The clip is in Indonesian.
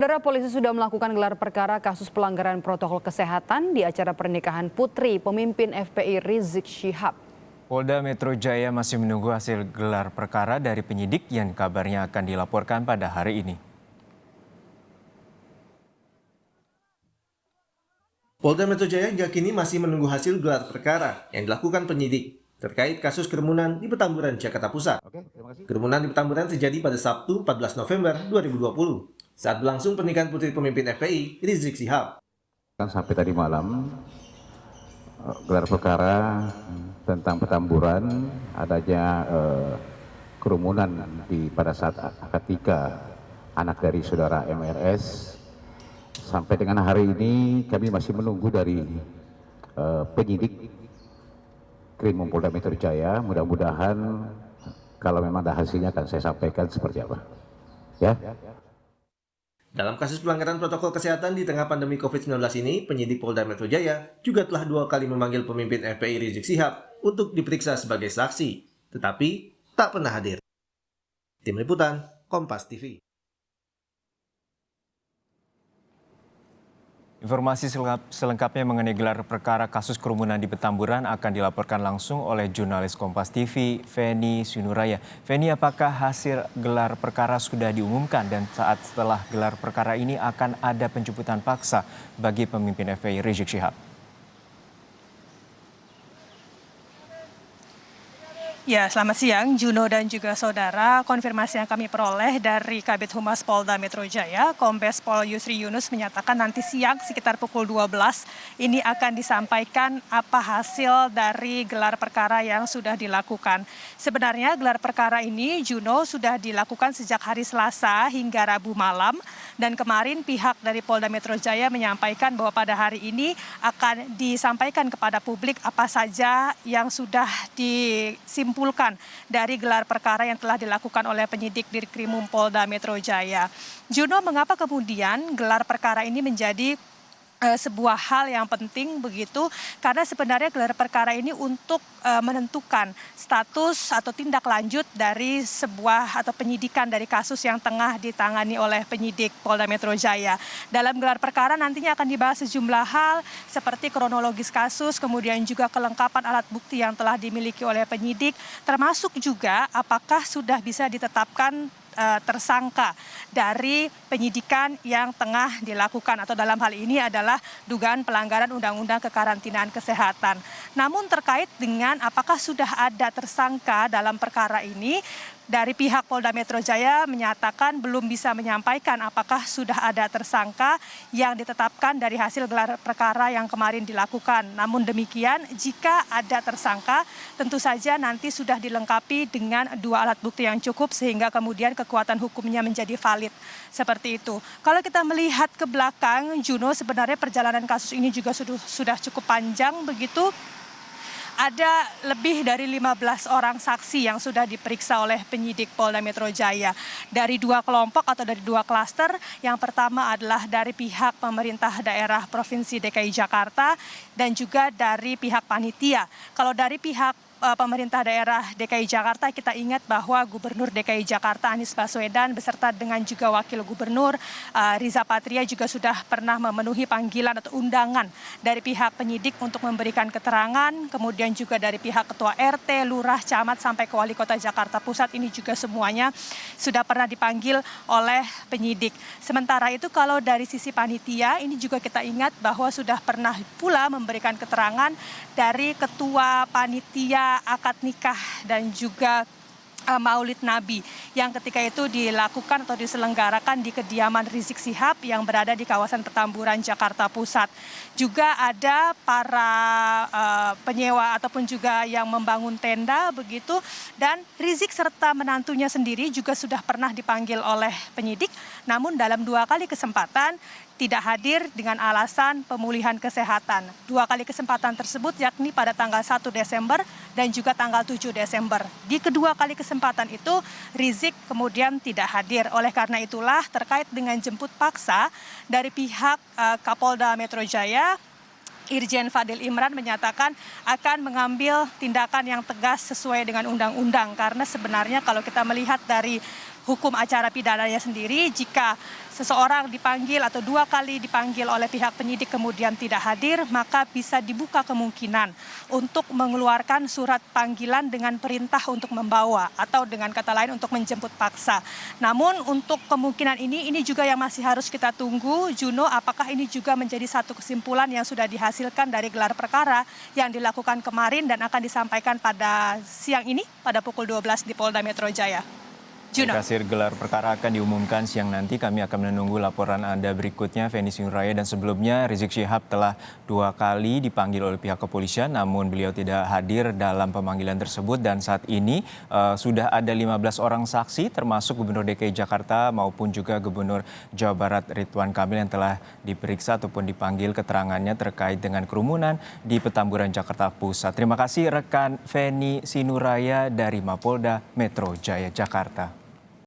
Saudara, polisi sudah melakukan gelar perkara kasus pelanggaran protokol kesehatan di acara pernikahan putri pemimpin FPI Rizik Syihab. Polda Metro Jaya masih menunggu hasil gelar perkara dari penyidik yang kabarnya akan dilaporkan pada hari ini. Polda Metro Jaya hingga kini masih menunggu hasil gelar perkara yang dilakukan penyidik terkait kasus kerumunan di Petamburan, Jakarta Pusat. Kerumunan di Petamburan terjadi pada Sabtu 14 November 2020 saat berlangsung pernikahan putri pemimpin FPI Rizik Syihab. Sampai tadi malam gelar perkara tentang Petamburan adanya kerumunan pada saat akad nikah anak dari saudara MRS. Sampai dengan hari ini kami masih menunggu dari penyidik Krimum Polda Metro Jaya. Mudah-mudahan kalau memang ada hasilnya akan saya sampaikan seperti apa. Ya. Dalam kasus pelanggaran protokol kesehatan di tengah pandemi COVID-19 ini, penyidik Polda Metro Jaya juga telah 2 kali memanggil pemimpin FPI Rizik Syihab untuk diperiksa sebagai saksi, tetapi tak pernah hadir. Tim Liputan, Kompas TV. Informasi selengkapnya mengenai gelar perkara kasus kerumunan di Petamburan akan dilaporkan langsung oleh jurnalis Kompas TV, Feni Sunuraya. Feni, apakah hasil gelar perkara sudah diumumkan dan saat setelah gelar perkara ini akan ada penjemputan paksa bagi pemimpin FPI Rizik Syihab? Ya, selamat siang Juno dan juga saudara. Konfirmasi yang kami peroleh dari Kabid Humas Polda Metro Jaya, Kombes Pol Yusri Yunus menyatakan nanti siang sekitar pukul 12 ini akan disampaikan apa hasil dari gelar perkara yang sudah dilakukan. Sebenarnya gelar perkara ini Juno sudah dilakukan sejak hari Selasa hingga Rabu malam dan kemarin pihak dari Polda Metro Jaya menyampaikan bahwa pada hari ini akan disampaikan kepada publik apa saja yang sudah disimpulkan dari gelar perkara yang telah dilakukan oleh penyidik Dirkrimum Polda Metro Jaya. Juno, mengapa kemudian gelar perkara ini menjadi sebuah hal yang penting begitu? Karena sebenarnya gelar perkara ini untuk menentukan status atau tindak lanjut dari sebuah atau penyidikan dari kasus yang tengah ditangani oleh penyidik Polda Metro Jaya. Dalam gelar perkara nantinya akan dibahas sejumlah hal seperti kronologis kasus, kemudian juga kelengkapan alat bukti yang telah dimiliki oleh penyidik, termasuk juga apakah sudah bisa ditetapkan tersangka dari penyidikan yang tengah dilakukan atau dalam hal ini adalah dugaan pelanggaran Undang-Undang Kekarantinaan Kesehatan. Namun terkait dengan apakah sudah ada tersangka dalam perkara ini, dari pihak Polda Metro Jaya menyatakan belum bisa menyampaikan apakah sudah ada tersangka yang ditetapkan dari hasil gelar perkara yang kemarin dilakukan. Namun demikian, jika ada tersangka, tentu saja nanti sudah dilengkapi dengan 2 alat bukti yang cukup sehingga kemudian kekuatan hukumnya menjadi valid. Seperti itu. Kalau kita melihat ke belakang, Juno, sebenarnya perjalanan kasus ini juga sudah cukup panjang begitu. Ada lebih dari 15 orang saksi yang sudah diperiksa oleh penyidik Polda Metro Jaya. Dari 2 kelompok atau dari 2 klaster. Yang pertama adalah dari pihak pemerintah daerah Provinsi DKI Jakarta dan juga dari pihak panitia. Kalau dari pihak pemerintah daerah DKI Jakarta, kita ingat bahwa Gubernur DKI Jakarta Anies Baswedan beserta dengan juga Wakil Gubernur Riza Patria juga sudah pernah memenuhi panggilan atau undangan dari pihak penyidik untuk memberikan keterangan, kemudian juga dari pihak Ketua RT, Lurah, Camat sampai ke Wali Kota Jakarta Pusat ini juga semuanya sudah pernah dipanggil oleh penyidik. Sementara itu kalau dari sisi panitia ini juga kita ingat bahwa sudah pernah pula memberikan keterangan dari Ketua Panitia akad nikah dan juga Maulid Nabi yang ketika itu dilakukan atau diselenggarakan di kediaman Rizik Syihab yang berada di kawasan Petamburan, Jakarta Pusat. Juga ada para penyewa ataupun juga yang membangun tenda begitu, dan Rizik serta menantunya sendiri juga sudah pernah dipanggil oleh penyidik, namun dalam 2 kali kesempatan tidak hadir dengan alasan pemulihan kesehatan. 2 kali kesempatan tersebut yakni pada tanggal 1 Desember dan juga tanggal 7 Desember. Di kedua kali kesempatan itu Rizik kemudian tidak hadir. Oleh karena itulah terkait dengan jemput paksa dari pihak Kapolda Metro Jaya, Irjen Fadil Imran menyatakan akan mengambil tindakan yang tegas sesuai dengan undang-undang. Karena sebenarnya kalau kita melihat dari hukum acara pidananya sendiri, jika seseorang dipanggil atau 2 kali dipanggil oleh pihak penyidik kemudian tidak hadir, maka bisa dibuka kemungkinan untuk mengeluarkan surat panggilan dengan perintah untuk membawa atau dengan kata lain untuk menjemput paksa. Namun untuk kemungkinan ini juga yang masih harus kita tunggu, Juno, apakah ini juga menjadi satu kesimpulan yang sudah dihasilkan dari gelar perkara yang dilakukan kemarin dan akan disampaikan pada siang ini pada pukul 12 di Polda Metro Jaya. Juno. Hasil gelar perkara akan diumumkan siang nanti. Kami akan menunggu laporan Anda berikutnya, Feni Sinuraya. Dan sebelumnya Rizik Syihab telah 2 kali dipanggil oleh pihak kepolisian, namun beliau tidak hadir dalam pemanggilan tersebut. Dan saat ini sudah ada 15 orang saksi, termasuk Gubernur DKI Jakarta maupun juga Gubernur Jawa Barat Ridwan Kamil yang telah diperiksa ataupun dipanggil keterangannya terkait dengan kerumunan di Petamburan, Jakarta Pusat. Terima kasih rekan Feni Sinuraya dari Mapolda Metro Jaya, Jakarta.